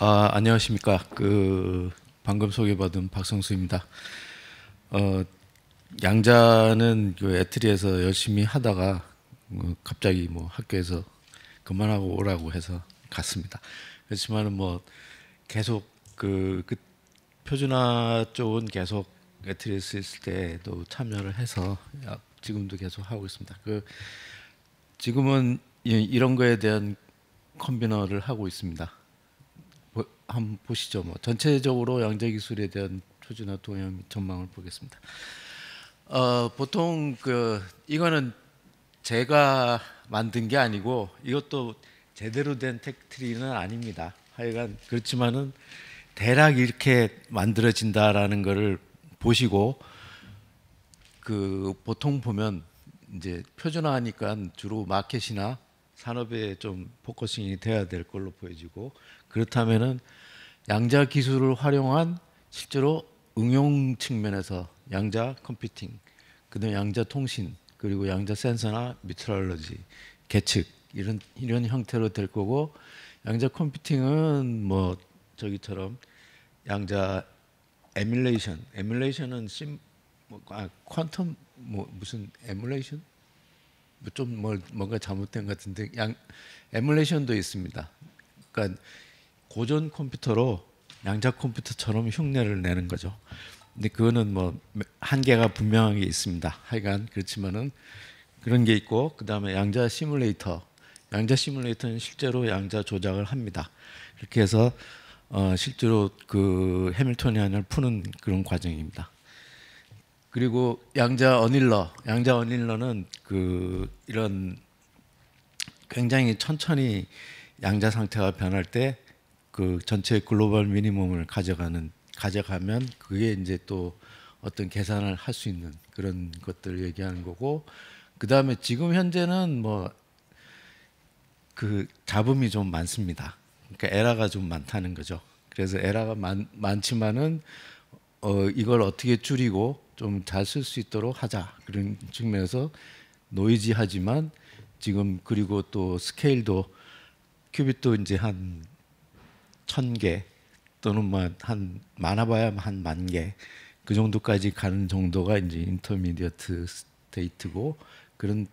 안녕하십니까. 방금 소개받은 박성수입니다. 어, 양자는 그 애트리에서 열심히 하다가 갑자기 뭐 학교에서 그만하고 오라고 해서 갔습니다. 그렇지만은 뭐 계속 그 표준화 쪽은 계속 애트리에서 있을 때도 참여를 해서 지금도 계속 하고 있습니다. 지금은 이런 거에 대한 컨비너를 하고 있습니다. 한번 보시죠. 뭐 전체적으로 양자 기술에 대한 표준화 동향 전망을 보겠습니다. 보통 이거는 제가 만든 게 아니고 이것도 제대로 된 텍트리는 아닙니다. 하여간 그렇지만은 대략 이렇게 만들어진다라는 거를 보시고 보통 보면 이제 표준화하니까 주로 마켓이나 산업에 좀 포커싱이 돼야 될 걸로 보여지고, 그렇다면은 양자 기술을 활용한 실제로 응용 측면에서 양자 컴퓨팅, 그다음 양자 통신, 그리고 양자 센서나 미트럴러지, 계측 이런 형태로 될 거고, 양자 컴퓨팅은 뭐 저기처럼 양자 에뮬레이션은 퀀텀 무슨 에뮬레이션 뭔가 잘못된 것 같은데 에뮬레이션도 있습니다. 그러니까 고전 컴퓨터로 양자 컴퓨터처럼 흉내를 내는 거죠. 근데 그거는 뭐 한계가 분명하게 있습니다. 하여간 그렇지만은 그런 게 있고, 그다음에 양자 시뮬레이터는 실제로 양자 조작을 합니다. 그렇게 해서 실제로 그 해밀토니안을 푸는 그런 과정입니다. 그리고 양자 어닐러는 이런 굉장히 천천히 양자 상태가 변할 때 그 전체 글로벌 미니멈을 가져가면 그게 이제 또 어떤 계산을 할 수 있는 그런 것들을 얘기하는 거고, 그 다음에 지금 현재는 뭐 잡음이 좀 많습니다. 그러니까 에러가 좀 많다는 거죠. 그래서 에러가 많지만은 이걸 어떻게 줄이고 좀 잘 쓸 수 있도록 하자, 그런 측면에서 노이지하지만 지금, 그리고 또 스케일도 큐빗도 이제 한 1,000개 또는 한 많아봐야 한 10,000개 그 정도까지 가는 정도가 이제 인터미디어트 스테이트고, 그런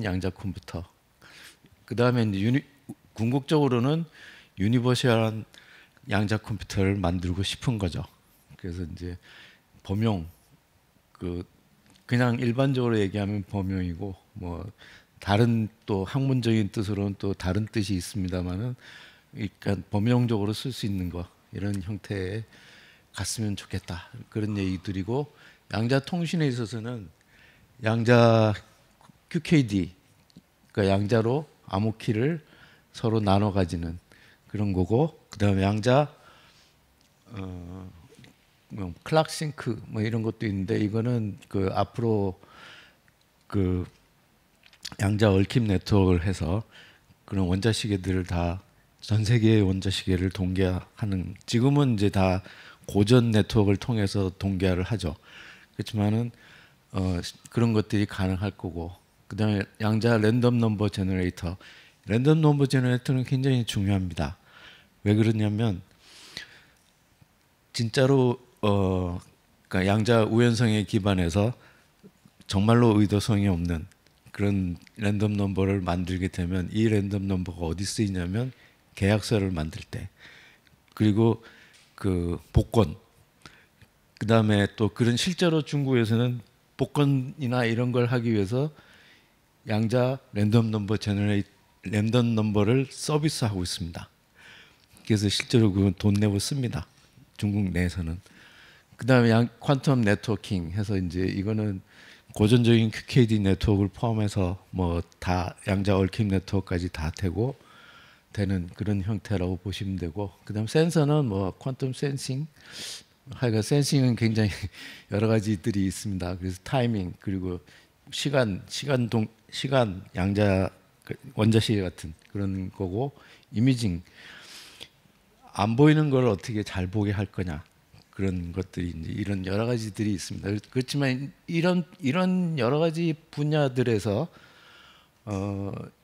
양자 컴퓨터. 그 다음에 이제 궁극적으로는 유니버셜한 양자 컴퓨터를 만들고 싶은 거죠. 그래서 이제 범용, 그냥 일반적으로 얘기하면 범용이고, 뭐 다른 또 학문적인 뜻으로는 또 다른 뜻이 있습니다만은, 그러니까 범용적으로 쓸 수 있는 거, 이런 형태에 갔으면 좋겠다, 그런 얘기들이고, 양자 통신에 있어서는 양자 QKD, 그러니까 양자로 암호키를 서로 나눠 가지는 그런 거고, 그다음에 양자 클락싱크 뭐 이런 것도 있는데, 이거는 앞으로 양자 얽힘 네트워크를 해서 그런 원자시계들을 다, 전 세계의 원자시계를 동계하는, 지금은 이제 다 고전 네트워크를 통해서 동계를 하죠. 그렇지만은 그런 것들이 가능할 거고, 그다음에 양자 랜덤 넘버 제너레이터는 굉장히 중요합니다. 왜 그러냐면 진짜로 그러니까 양자 우연성에 기반해서 정말로 의도성이 없는 그런 랜덤 넘버를 만들게 되면, 이 랜덤 넘버가 어디 쓰이냐면 계약서를 만들 때, 그리고 복권, 그다음에 또 그런, 실제로 중국에서는 복권이나 이런 걸 하기 위해서 양자 랜덤 넘버를 서비스하고 있습니다. 그래서 실제로 그건 돈 내고 씁니다, 중국 내에서는. 그다음에 퀀텀 네트워킹 해서 이제 이거는 고전적인 QKD 네트워크를 포함해서 뭐 다 양자 얽힘 네트워크까지 다 되는 그런 형태라고 보시면 되고, 그다음 센서는 뭐 퀀텀 센싱, 하여간 센싱은 굉장히 여러 가지들이 있습니다. 그래서 타이밍, 그리고 시간 양자 원자시계 같은 그런 거고, 이미징, 안 보이는 걸 어떻게 잘 보게 할 거냐, 그런 것들이 이제 이런 여러 가지들이 있습니다. 그렇지만 이런 여러 가지 분야들에서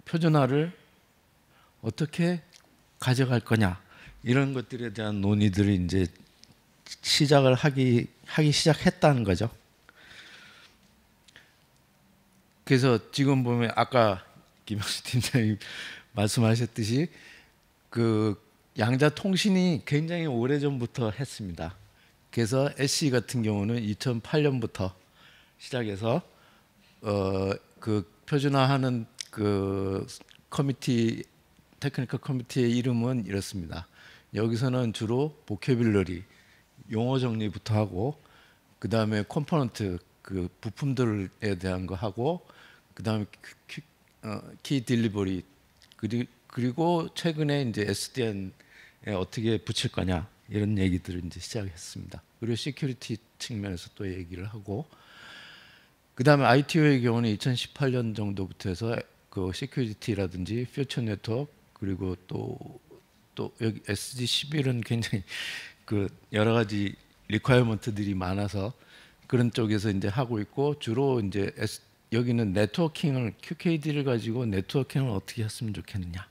표준화를 어떻게 가져갈 거냐, 이런 것들에 대한 논의들을 이제 하기 시작했다는 거죠. 그래서 지금 보면 아까 김영수 팀장님 말씀하셨듯이 그 양자 통신이 굉장히 오래 전부터 했습니다. 그래서 SC 같은 경우는 2008년부터 시작해서 그 표준화하는 그 테크니컬 커미티의 이름은 이렇습니다. 여기서는 주로 보캐뷸러리 용어 정리부터 하고, 그 다음에 컴포넌트 그 부품들에 대한 거 하고, 그 다음에 키 딜리버리, 그리고 최근에 이제 SDN에 어떻게 붙일 거냐 이런 얘기들을 이제 시작했습니다. 그리고 시큐리티 측면에서 또 얘기를 하고, 그 다음에 ITO의 경우는 2018년 정도부터 해서 그 시큐리티라든지 퓨처 네트워크, 그리고 또 여기 SG11은 굉장히 그 여러 가지 리퀘어먼트들이 많아서 그런 쪽에서 이제 하고 있고, 주로 이제 여기는 네트워킹을 QKD를 가지고 네트워킹을 어떻게 했으면 좋겠느냐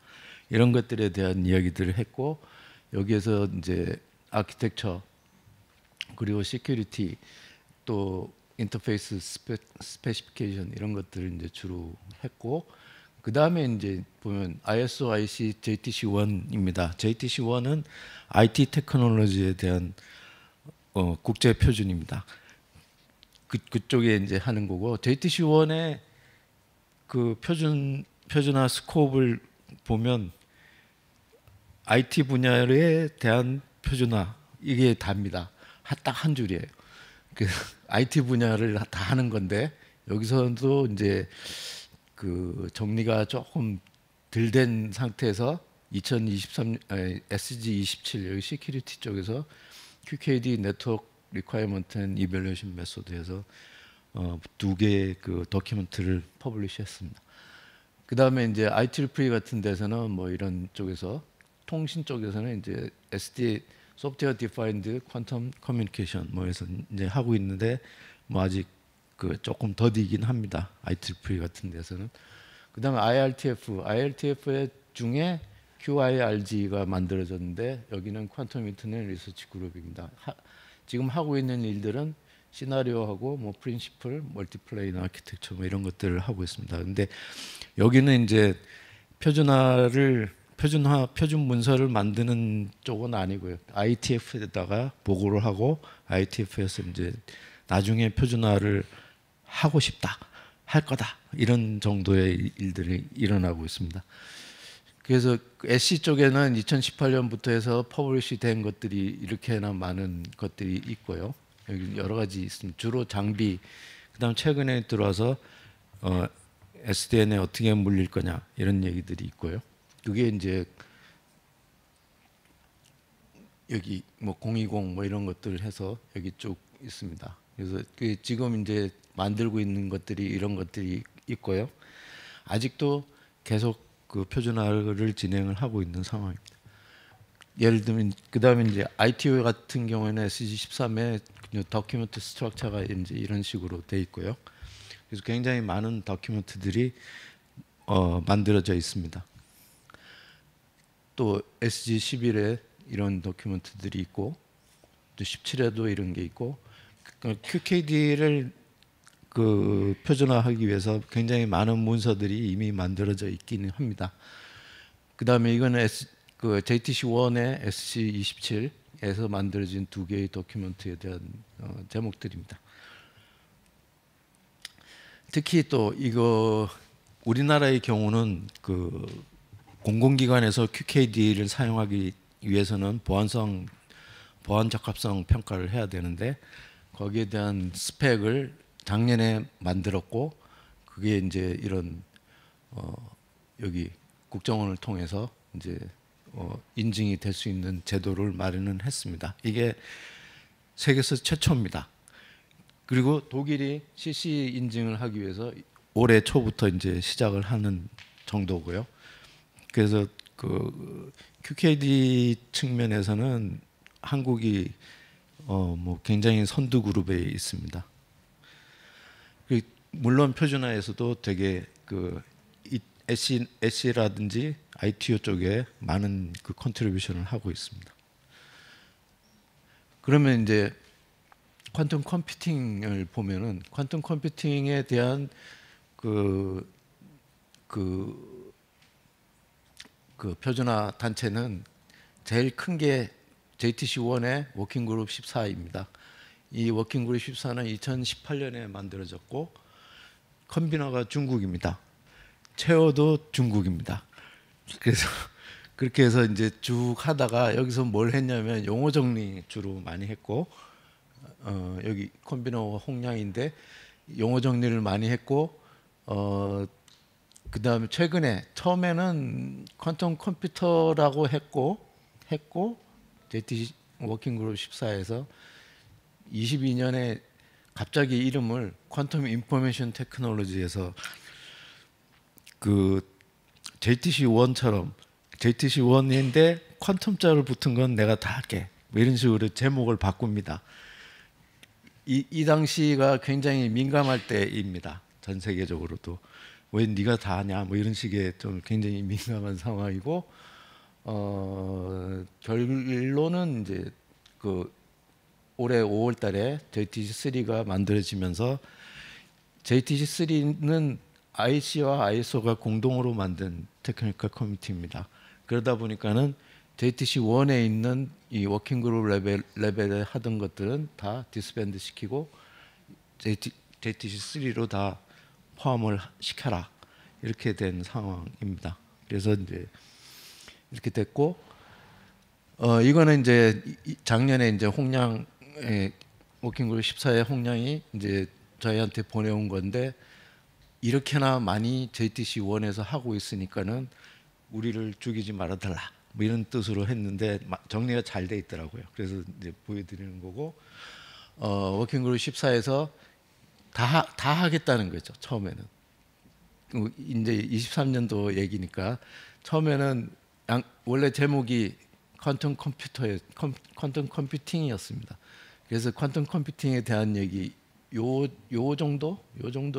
이런 것들에 대한 이야기들을 했고, 여기에서 이제 아키텍처 그리고 시큐리티 또 인터페이스 스페시피케이션 이런 것들을 이제 주로 했고, 그 다음에 이제 보면 ISO IC JTC1입니다. JTC1은 IT 테크놀로지에 대한 국제 표준입니다. 그쪽에 이제 하는 거고, JTC1의 그 표준화 스코프를 보면 IT 분야에 대한 표준화 이게 답니다. 딱 한 줄이에요. 그 IT 분야를 다 하는 건데, 여기서도 이제 그 정리가 조금 덜 된 상태에서 2023 SG27 여기 시큐리티 쪽에서 QKD 네트워크 리퀘어먼트 앤 이밸루에이션 메소드에서 두 개의 그 도큐멘트를 퍼블리시했습니다. 그 다음에 이제 IEEE 같은 데서는 뭐 이런 쪽에서 통신 쪽에서는 이제 SD 소프트웨어 디파인드 퀀텀 커뮤니케이션 뭐에서 이제 하고 있는데, 뭐 아직 그 조금 더디긴 합니다. IEEE 같은 데서는. 그다음에 IRTF 중에 QIRG가 만들어졌는데, 여기는 퀀텀 인터넷 리서치 그룹입니다. 지금 하고 있는 일들은 시나리오하고 뭐 프린시플, 멀티플레인 아키텍처 뭐 이런 것들을 하고 있습니다. 근데 여기는 이제 표준 문서를 만드는 쪽은 아니고요. IETF에다가 보고를 하고 IETF에서 이제 나중에 표준화를 하고 싶다, 할 거다 이런 정도의 일들이 일어나고 있습니다. 그래서 SC 쪽에는 2018년부터 해서 퍼블리시 된 것들이 이렇게나 많은 것들이 있고요. 여기 여러 가지 있습니다. 주로 장비, 그다음 최근에 들어와서 SDN에 어떻게 물릴 거냐 이런 얘기들이 있고요. 그게 이제 여기 뭐 020 뭐 이런 것들을 해서 여기 쭉 있습니다. 그래서 그 지금 이제 만들고 있는 것들이 이런 것들이 있고요. 아직도 계속 그 표준화를 진행을 하고 있는 상황입니다. 예를 들면 그다음에 이제 ITO 같은 경우에는 SG13에 도큐멘트 스트럭처가 이제 이런 식으로 돼 있고요. 그래서 굉장히 많은 도큐멘트들이 만들어져 있습니다. 또 SG11에 이런 도큐멘트들이 있고, 또 17에도 이런 게 있고, QKD를 그 표준화하기 위해서 굉장히 많은 문서들이 이미 만들어져 있기는 합니다. 그 다음에 이거는 그 JTC1의 SC27에서 만들어진 두 개의 도큐멘트에 대한 제목들입니다. 특히 또 이거 우리나라의 경우는 그 공공기관에서 QKD를 사용하기 위해서는 보안 적합성 평가를 해야 되는데, 거기에 대한 스펙을 작년에 만들었고, 그게 이제 이런 여기 국정원을 통해서 이제 인증이 될 수 있는 제도를 마련은 했습니다. 이게 세계에서 최초입니다. 그리고 독일이 CC 인증을 하기 위해서 올해 초부터 이제 시작을 하는 정도고요. 그래서 그 QKD 측면에서는 한국이 뭐 굉장히 선두 그룹에 있습니다. 물론 표준화에서도 되게 그 SE라든지 ITO 쪽에 많은 그 컨트리뷰션을 하고 있습니다. 그러면 이제 퀀텀 컴퓨팅을 보면은 퀀텀 컴퓨팅에 대한 그 표준화 단체는 제일 큰 게 JTC1의 워킹그룹 14입니다. 이 워킹그룹 14는 2018년에 만들어졌고 컨비너가 중국입니다. 체어도 중국입니다. 그래서 그렇게 해서 이제 쭉 하다가 여기서 뭘 했냐면 용어 정리 주로 많이 했고 여기 컨비너가 홍량인데 용어 정리를 많이 했고 그다음에 최근에 처음에는 퀀텀 컴퓨터라고 했고 JTC 워킹그룹 14에서 22년에 갑자기 이름을 퀀텀 인포메이션 테크놀로지에서 그 JTC1처럼 JTC1인데 퀀텀자를 붙은 건 내가 다 할게 뭐 이런 식으로 제목을 바꿉니다. 이 당시가 굉장히 민감할 때입니다. 전 세계적으로도 왜 네가 다 하냐 뭐 이런 식의 좀 굉장히 민감한 상황이고 결론은 이제 그 올해 5월달에 JTC3가 만들어지면서 JTC3는 IC와 ISO가 공동으로 만든 테크니컬 커뮤니티입니다. 그러다 보니까는 JTC1에 있는 이 워킹그룹 레벨에 하던 것들은 다 디스밴드 시키고 JTC3로 다 포함을 시켜라 이렇게 된 상황입니다. 그래서 이제 이렇게 됐고 이거는 이제 작년에 이제 홍량 워킹그룹 14의 홍량이 이제 저희한테 보내온 건데 이렇게나 많이 JTC1에서 하고 있으니까는 우리를 죽이지 말아달라 뭐 이런 뜻으로 했는데 정리가 잘 돼 있더라고요. 그래서 이제 보여드리는 거고 워킹그룹 14에서 다 하겠다는 거죠. 처음에는 이제 23년도 얘기니까 처음에는 원래 제목이 퀀텀 컴퓨팅이었습니다. 그래서 퀀텀 컴퓨팅에 대한 얘기 요 정도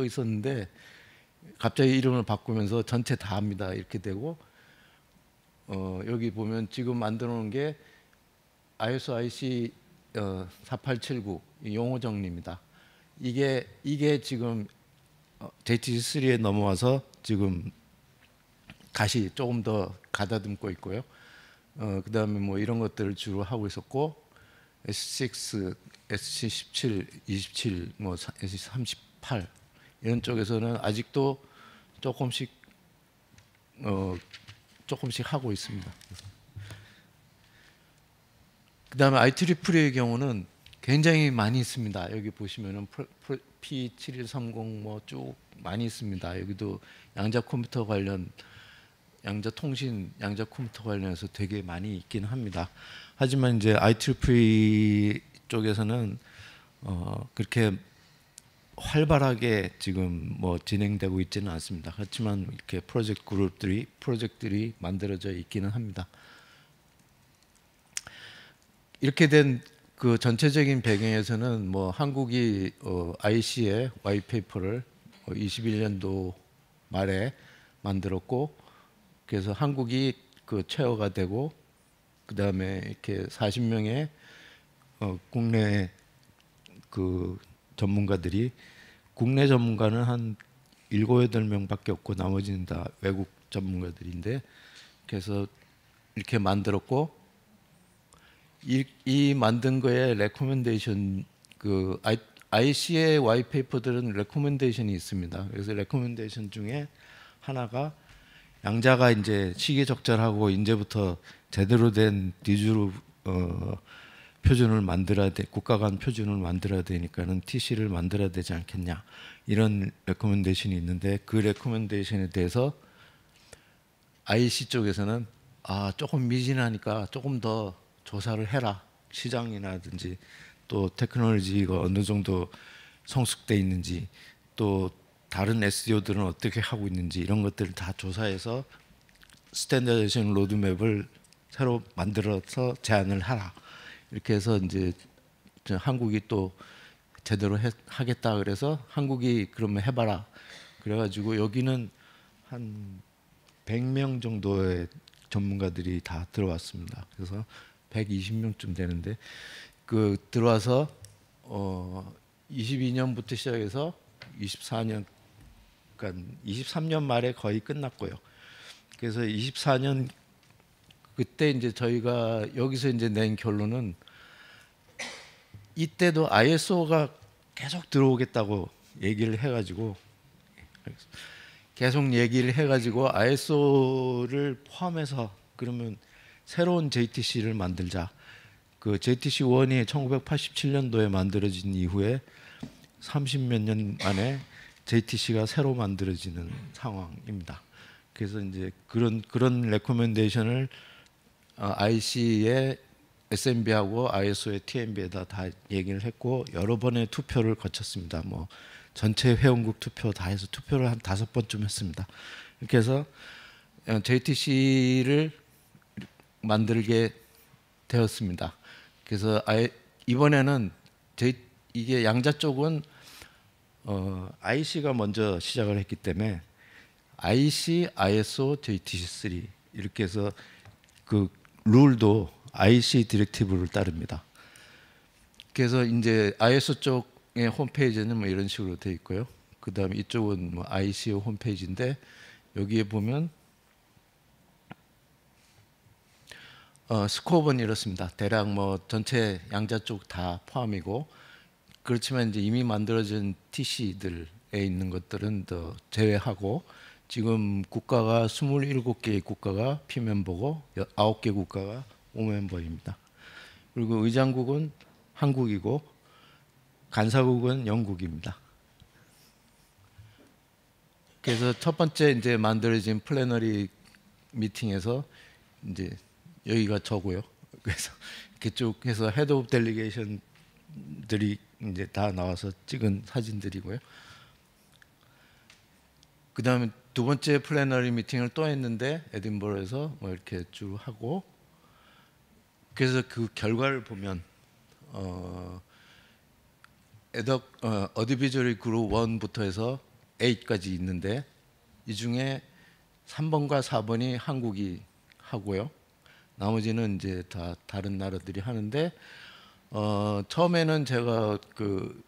있었는데 갑자기 이름을 바꾸면서 전체 다 합니다 이렇게 되고 여기 보면 지금 만들어 놓은 게 ISO IC 4879 용어 정리입니다. 이게 지금 JTC3에 넘어와서 지금 다시 조금 더 가다듬고 있고요. 그다음에 뭐 이런 것들을 주로 하고 있었고 S6, SC17, 27, 뭐 SC38 이런 쪽에서는 아직도 조금씩 하고 있습니다. 그다음에 IEEE의 경우는 굉장히 많이 있습니다. 여기 보시면은 P7130 뭐 쭉 많이 있습니다. 여기도 양자 컴퓨터 관련, 양자 통신, 양자 컴퓨터 관련해서 되게 많이 있긴 합니다. 하지만 이제 IEEE 쪽에서는 그렇게 활발하게 지금 뭐 진행되고 있지는 않습니다. 그렇지만 이렇게 프로젝트들이 만들어져 있기는 합니다. 이렇게 된 그 전체적인 배경에서는 뭐 한국이 IC의 와이페이퍼를 21년도 말에 만들었고 그래서 한국이 그 체어가 되고 그 다음에 이렇게 40명의 국내 그 전문가들이 국내 전문가는 한 7, 8명밖에 없고 나머지는 다 외국 전문가들인데 그래서 이렇게 만들었고 이 만든 거에 레코멘데이션 그 IC의 와이페이퍼들은 레코멘데이션이 있습니다. 그래서 레코멘데이션 중에 하나가 양자가 이제 시기적절하고 이제부터 제대로 된 디주로 표준을 만들어야 돼 국가 간 표준을 만들어야 되니까는 TC를 만들어야 되지 않겠냐 이런 레코멘데이션이 있는데 그 레코멘데이션에 대해서 IC 쪽에서는 조금 미진하니까 조금 더 조사를 해라 시장이라든지 또 테크놀로지가 어느 정도 성숙돼 있는지 또 다른 SDO들은 어떻게 하고 있는지 이런 것들을 다 조사해서 스탠다이제이션 로드맵을 새로 만들어서 제안을 하라 이렇게 해서 이제 한국이 또 제대로 하겠다 그래서 한국이 그러면 해봐라 그래가지고 여기는 한 100명 정도의 전문가들이 다 들어왔습니다. 그래서 120명쯤 되는데 그 들어와서 22년부터 시작해서 24년, 그러니까 23년 말에 거의 끝났고요. 그래서 24년 그때 이제 저희가 여기서 이제 낸 결론은 이때도 ISO가 계속 들어오겠다고 얘기를 해가지고 계속 얘기를 해가지고 ISO를 포함해서 그러면 새로운 JTC를 만들자. 그 JTC 1이 1987년도에 만들어진 이후에 30몇 년 만에 JTC가 새로 만들어지는 상황입니다. 그래서 이제 그런 레코멘데이션을 IC의 SMB하고 ISO의 TMB에다 다 얘기를 했고 여러 번의 투표를 거쳤습니다. 뭐 전체 회원국 투표 다 해서 투표를 한 5번쯤 했습니다. 이렇게 해서 JTC를 만들게 되었습니다. 그래서 이번에는 이게 양자 쪽은 IC가 먼저 시작을 했기 때문에 IC, ISO, JTC3 이렇게 해서 그 룰도 IC 디렉티브를 따릅니다. 그래서 이제 ISO 쪽의 홈페이지는 뭐 이런 식으로 되어 있고요. 그다음에 이쪽은 뭐 ICO 홈페이지인데 여기에 보면 스코어는 이렇습니다. 대략 뭐 전체 양자 쪽 다 포함이고 그렇지만 이제 이미 만들어진 TC들에 있는 것들은 더 제외하고 지금 국가가 27개의 국가가 피멤버고 9개 국가가 5멤버입니다. 그리고 의장국은 한국이고 간사국은 영국입니다. 그래서 첫 번째 이제 만들어진 플래너리 미팅에서 이제 여기가 저고요. 그래서 이렇게 쭉 해서 헤드 오브 델리게이션들이 이제 다 나와서 찍은 사진들이고요. 그 다음에 두 번째 플래너리 미팅을 또 했는데 에딘버러에서 뭐 이렇게 쭉 하고 그래서 그 결과를 보면 어디비저리 그룹 1부터 해서 8까지 있는데 이 중에 3번과 4번이 한국이 하고요. 나머지는 이제 다 다른 나라들이 하는데 처음에는 제가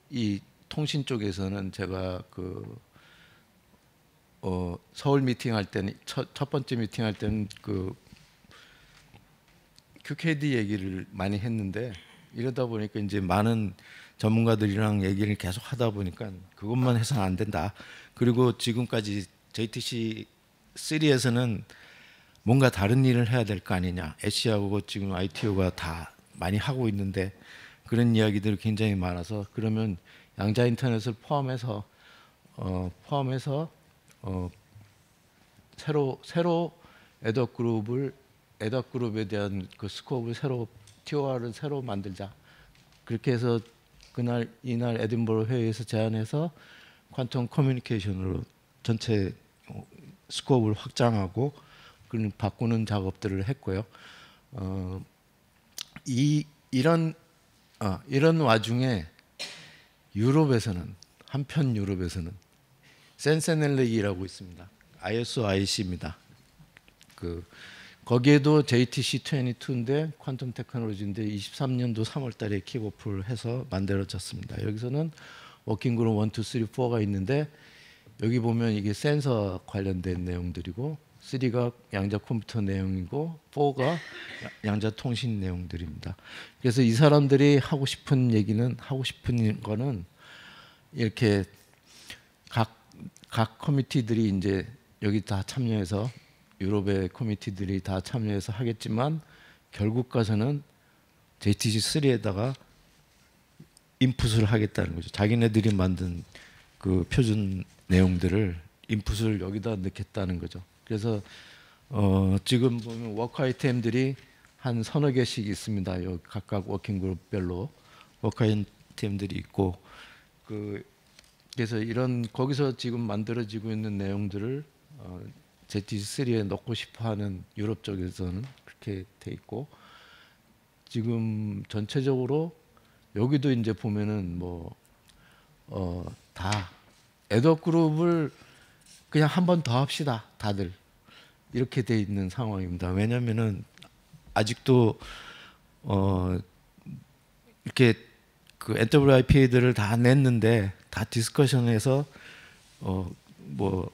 이 통신 쪽에서는 제가 서울 미팅 할 때는 첫 번째 미팅 할 때는 QKD 얘기를 많이 했는데 이러다 보니까 이제 많은 전문가들이랑 얘기를 계속 하다 보니까 그것만 해서는 안 된다. 그리고 지금까지 JTC 3에서는 뭔가 다른 일을 해야 될 거 아니냐. 애쉬하고 지금 ITO가 다 많이 하고 있는데 그런 이야기들이 굉장히 많아서 그러면 양자 인터넷을 포함해서 새로 에덕 그룹에 대한 그 스코업을 새로 TOR을 새로 만들자. 그렇게 해서 이날 에딘버러 회의에서 제안해서 퀀텀 커뮤니케이션으로 전체 스코업을 확장하고 그런 바꾸는 작업들을 했고요. 이런 와중에 한편 유럽에서는 센세넬렉이라고 있습니다. ISO IC입니다. 거기에도 JTC22인데 퀀텀 테크놀로지인데 23년도 3월달에 킥오프를 해서 만들어졌습니다. 여기서는 워킹 그룹 1, 2, 3, 4가 있는데 여기 보면 이게 센서 관련된 내용들이고 3가 양자 컴퓨터 내용이고 4가 양자 통신 내용들입니다. 그래서 이 사람들이 하고 싶은 거는 이렇게 각 커미티들이 이제 여기 다 참여해서 유럽의 커미티들이 다 참여해서 하겠지만 결국 가서는 JTC3에다가 인풋을 하겠다는 거죠. 자기네들이 만든 그 표준 내용들을 인풋을 여기다 넣겠다는 거죠. 그래서 지금 보면 워크 아이템들이 한 서너 개씩 있습니다. 여기 각각 워킹 그룹별로 워크 아이템들이 있고 그래서 거기서 지금 만들어지고 있는 내용들을 JTC3에 넣고 싶어하는 유럽 쪽에서는 그렇게 돼 있고 지금 전체적으로 여기도 이제 보면은 다 에덕 그룹을 그냥 한 번 더 합시다 다들 이렇게 돼 있는 상황입니다. 왜냐하면은 아직도 이렇게 그 NWIP들을 다 냈는데 다 디스커션에서 뭐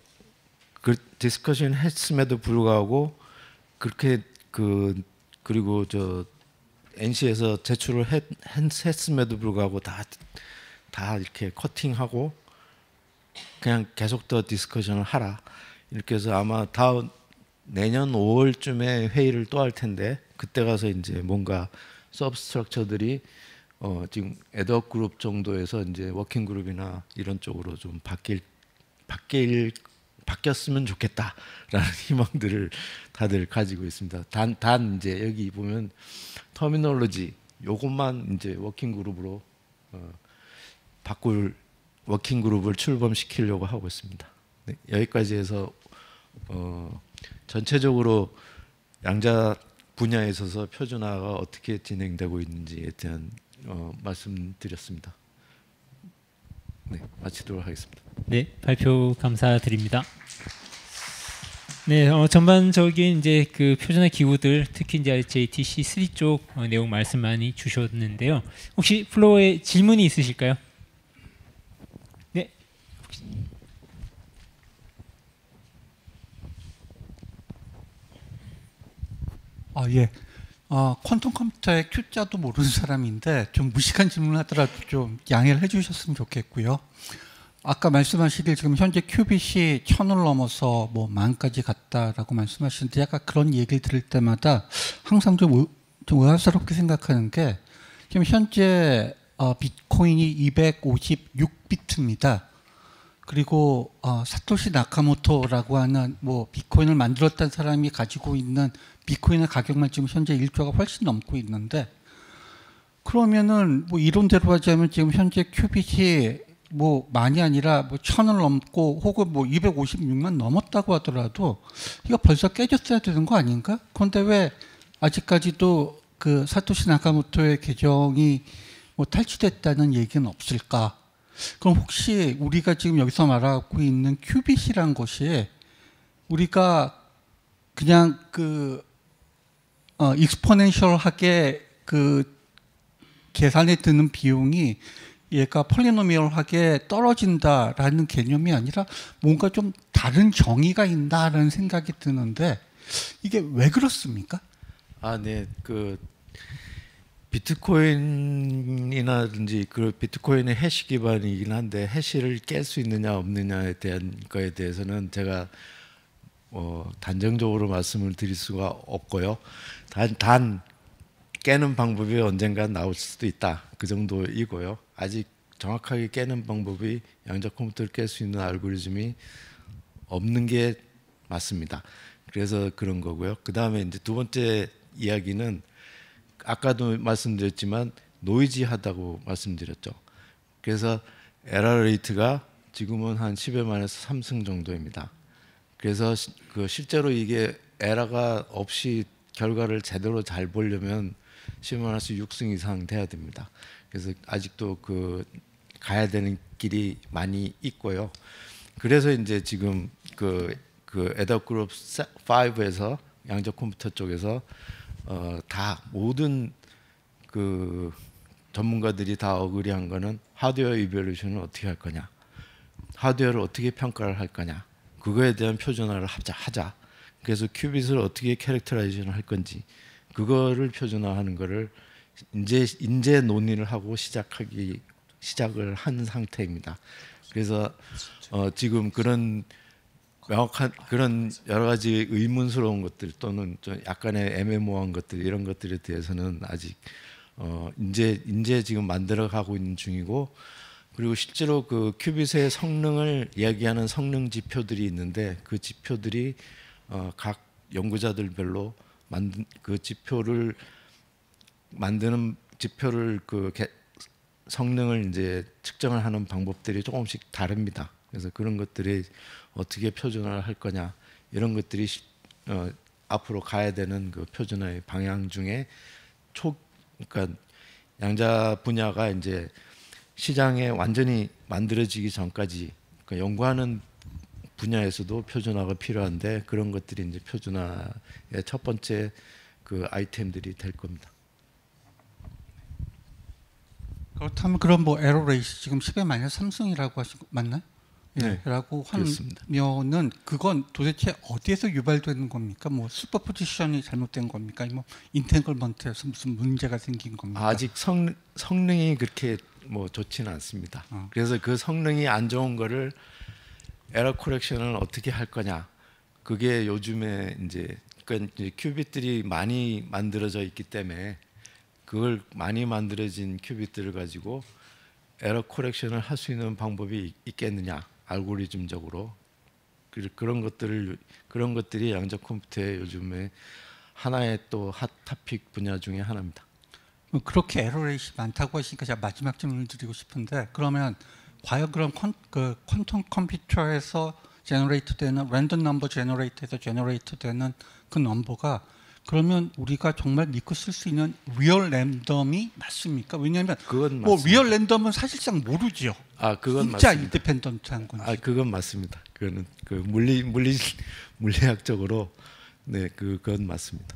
그 디스커션 했음에도 불구하고 그렇게 그리고 저 NC에서 제출을 했음에도 불구하고 다 이렇게 커팅하고 그냥 계속 더 디스커션을 하라 이렇게 해서 아마 다음 내년 5월쯤에 회의를 또 할 텐데 그때 가서 이제 뭔가 서브스트럭처들이 지금 애드업 그룹 정도에서 이제 워킹 그룹이나 이런 쪽으로 좀 바뀌었으면 좋겠다라는 희망들을 다들 가지고 있습니다. 단 이제 여기 보면 터미널로지 요것만 이제 워킹 그룹으로 바꿀 워킹 그룹을 출범시키려고 하고 있습니다. 네, 여기까지 해서 전체적으로 양자 분야에 있어서 표준화가 어떻게 진행되고 있는지에 대한 말씀드렸습니다. 네, 마치도록 하겠습니다. 네, 발표 감사드립니다. 네, 전반적인 이제 그 표준화 기구들, 특히 이제 JTC3 쪽 내용 말씀 많이 주셨는데요. 혹시 플로어에 질문이 있으실까요? 네. 예. 퀀텀 컴퓨터의 Q자도 모르는 사람인데 좀 무식한 질문을 하더라도 좀 양해를 해주셨으면 좋겠고요. 아까 말씀하시길 지금 현재 큐빗이 1000을 넘어서 뭐 10,000까지 갔다라고 말씀하시는데 약간 그런 얘기를 들을 때마다 항상 좀 의아스럽게 생각하는 게 지금 현재 비트코인이 256비트입니다. 그리고 사토시 나카모토라고 하는 뭐 비트코인을 만들었다는 사람이 가지고 있는 비트코인의 가격만 지금 현재 1조가 훨씬 넘고 있는데 그러면은 뭐 이론대로 하자면 지금 현재 큐빗이 뭐 많이 아니라 뭐 1000을 넘고 혹은 뭐 256만 넘었다고 하더라도 이거 벌써 깨졌어야 되는 거 아닌가? 그런데 왜 아직까지도 그 사토시 나카모토의 계정이 뭐 탈취됐다는 얘기는 없을까? 그럼 혹시 우리가 지금 여기서 말하고 있는 큐빗이란 것이 우리가 그냥 그 익스포넨셜하게 그 계산에 드는 비용이 얘가 폴리노미얼하게 떨어진다라는 개념이 아니라 뭔가 좀 다른 정의가 있다라는 생각이 드는데 이게 왜 그렇습니까? 네, 그 비트코인이라든지 그 비트코인의 해시 기반이긴 한데 해시를 깰 수 있느냐 없느냐에 대한 거에 대해서는 제가 단정적으로 말씀을 드릴 수가 없고요. 단 깨는 방법이 언젠가 나올 수도 있다. 그 정도이고요. 아직 정확하게 깨는 방법이 양자 컴퓨터를 깰 수 있는 알고리즘이 없는 게 맞습니다. 그래서 그런 거고요. 그 다음에 이제 두 번째 이야기는 아까도 말씀드렸지만 노이지하다고 말씀드렸죠. 그래서 에러 레이트가 지금은 한 10여 만에서 3승 정도입니다. 그래서 그 실제로 이게 에러가 없이 결과를 제대로 잘 보려면 10만에서 6승 이상 돼야 됩니다. 그래서 아직도 그 가야 되는 길이 많이 있고요. 그래서 이제 지금 그 애덕 그룹 5에서 양자 컴퓨터 쪽에서 다 모든 그 전문가들이 다 어그리한 거는 하드웨어 이벨루션을 어떻게 할 거냐, 하드웨어를 어떻게 평가를 할 거냐, 그거에 대한 표준화를 하자. 그래서 큐빗을 어떻게 캐릭터라이제이션 할 건지 그거를 표준화하는 거를 이제 논의를 하고 시작을 한 상태입니다. 그래서 지금 그런 명확한 그런 여러 가지 의문스러운 것들 또는 좀 약간의 애매모호한 것들 이런 것들에 대해서는 아직 이제 지금 만들어가고 있는 중이고 그리고 실제로 그 큐빗의 성능을 이야기하는 성능 지표들이 있는데 그 지표들이 각 연구자들별로 그 지표를 만드는 지표를 성능을 이제 측정을 하는 방법들이 조금씩 다릅니다. 그래서 그런 것들이 어떻게 표준화를 할 거냐 이런 것들이 앞으로 가야 되는 그 표준화의 방향 중에 그러니까 양자 분야가 이제 시장에 완전히 만들어지기 전까지 그러니까 연구하는 분야에서도 표준화가 필요한데 그런 것들이 이제 표준화의 첫 번째 그 아이템들이 될 겁니다. 그렇다면 그럼 뭐 에러 레이시 지금 10의 마이너스 3승이라고 하신 거 맞나요? 예, 네, 라고 그렇습니다. 하면은 그건 도대체 어디에서 유발되는 겁니까? 뭐 슈퍼포지션이 잘못된 겁니까? 뭐 인테글먼트에서 무슨 문제가 생긴 겁니까? 아직 성능이 그렇게 뭐 좋지는 않습니다. 그래서 그 성능이 안 좋은 거를 에러 코렉션을 어떻게 할 거냐? 그게 요즘에 이제 그러니까 이제 큐빗들이 많이 만들어져 있기 때문에 그걸 많이 만들어진 큐빗들을 가지고 에러 코렉션을 할 수 있는 방법이 있겠느냐? 알고리즘적으로 그런 것들이 양자 컴퓨터의 요즘에 하나의 또 핫 토픽 분야 중에 하나입니다. 그렇게 에러 레이시 많다고 하시니까 제가 마지막 질문을 드리고 싶은데 그러면 과연 그런 퀀텀 컴퓨터에서 제너레이트 되는 랜덤 넘버 제너레이트에서 제너레이트 되는 그 넘버가 그러면 우리가 정말 믿고 쓸 수 있는 리얼 랜덤이 맞습니까? 왜냐하면 그건 뭐 맞습니다. 리얼 랜덤은 사실상 모르죠. 그건 진짜 맞습니다. 인디펜던트한 건지. 그건 맞습니다. 그거는 그 물리학적으로 네, 그건 맞습니다.